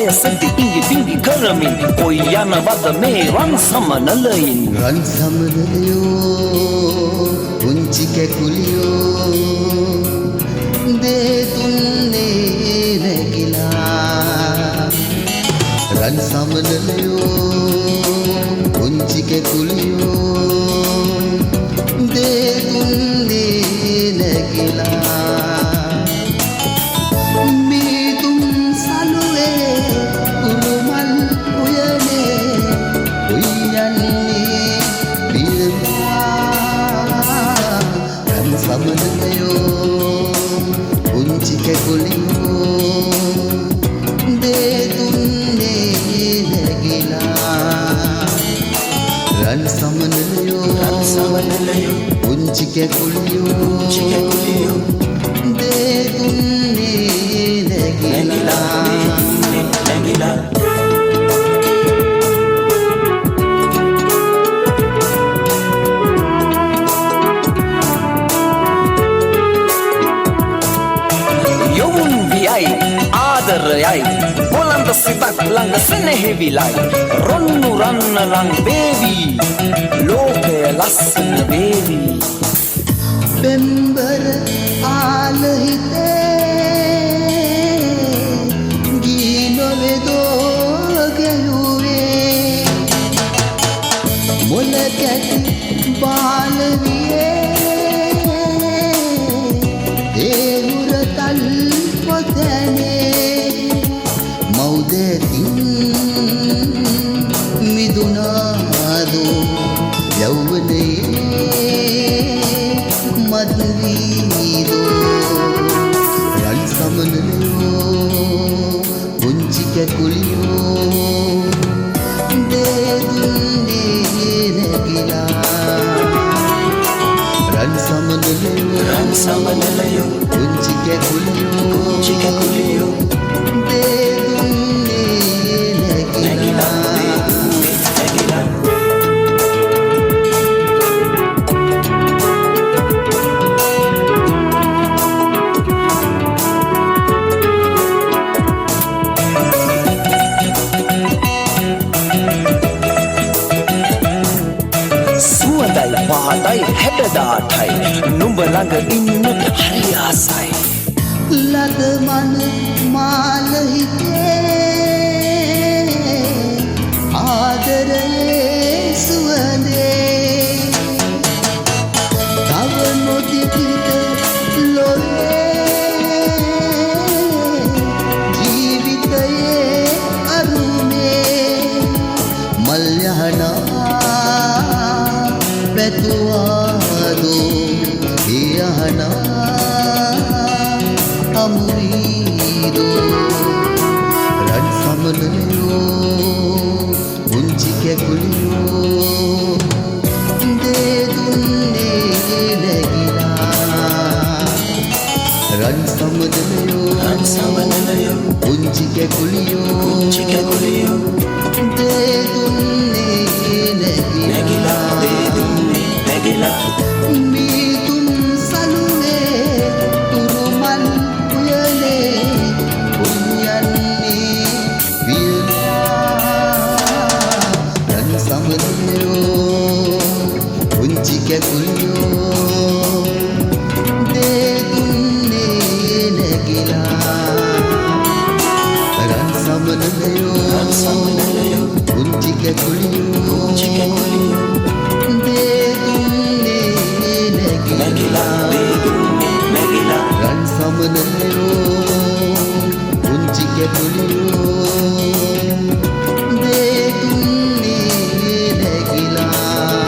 වයසදී ඉඟි බිඟි කරමින් කොයි යනවද මේ රන් සමනලයින් රන් සමනලයෝ පුංචි කැකුලියෝ දේ තුන්නේ නැගිලා රන් සමනලයෝ පුංචි කැකුලියෝ දේ තුන්නේ නැගිලා මීතුම් සලුවේ උරුමල් උයනේ උයන්නේ පිරවා රන් සමනලයෝ පුංචි කැකුලියෝ දේ තුන්නේ නැගිලා රන් සමනලයෝ පුංචි කැකුලියෝ දේ තුන්නේ නැගිලා යොවුන් වියයි ආදරයයි බොළඳ සිතක් ළඟ සෙනෙහිවිලයි රොන්නු රන්න ලං වේවි ලෝකය ලස්සන වේවි පෙම්බර ආලහිතේ ගී නොවෙදෝ ගැලුවේ මොල කැටි බාලවියේ දේහුරතල් පොතනේ මෞදතින් මිදුනාදෝ යෞවනයේ මధుරීදෝ රන් සමනලයෝ පුංචි කැකුලියෝ දේ තුන්නේ නැගිලා රන් සමනලයෝ පුංචි කැකුලියෝ දේ තුන්නේ නැගිලා පාටයි හැටදාටයි නුඹ ළඟ ඉන්නට හරි ආසයි ලද මන මාලහිතේ ආදරයේ සුවඳේ තව නොදිතිත ලොවේ ජීවිතයේ අරුමේ මල් යහනා පැතුවාදෝ යහනා අමුරීදෝ රන් සමනලයෝ පුංචි කැකුලියෝ දේ තුන්නේ නැගිලා රන් සමනලයෝ පුංචි කැකුලියෝ දේ තුන්නේ නැගිලා මීතුම් සලුවේ උරුමල් උයනේ උයන්නේ පිරවා රන් සමනලයෝ පුංචි කැකුලියෝ දේ තුන්නේ නැගිලා රන් සමනලයෝ පුංචි කැකුලියෝ රන් සමනලයෝ පුංචි කැකුලියෝ දේ තුන්නේ නැගිලා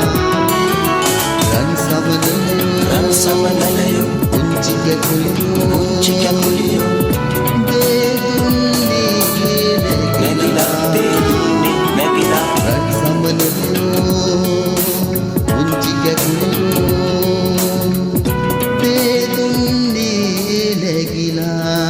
රන් සමනලයෝ පුංචි කැකුලියෝ දේ තුන්නේ නැගිලා රන් සමනලයෝ පුංචි කැකුලියෝ දේ තුන්නේ නැගිලා